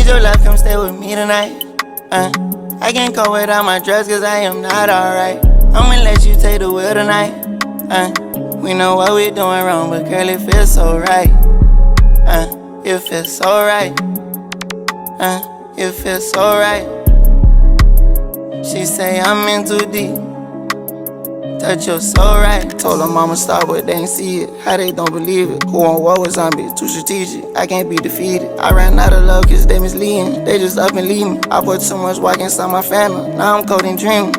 need your love, come stay with me tonight. I can't go without my drugs cause I am not alright. I'ma let you take the wheel tonight. We know what we doing wrong, but girl, it feels so right. It feels so right. It feels so right. She say I'm in too deep. Touch your soul right. Told her mama stop, but they ain't see it. How they don't believe it? Who on war with zombies? Too strategic. I can't be defeated. I ran out of love cause they misleading. They just up and leave me. I put too much work inside my family. Now I'm cold and dreaming.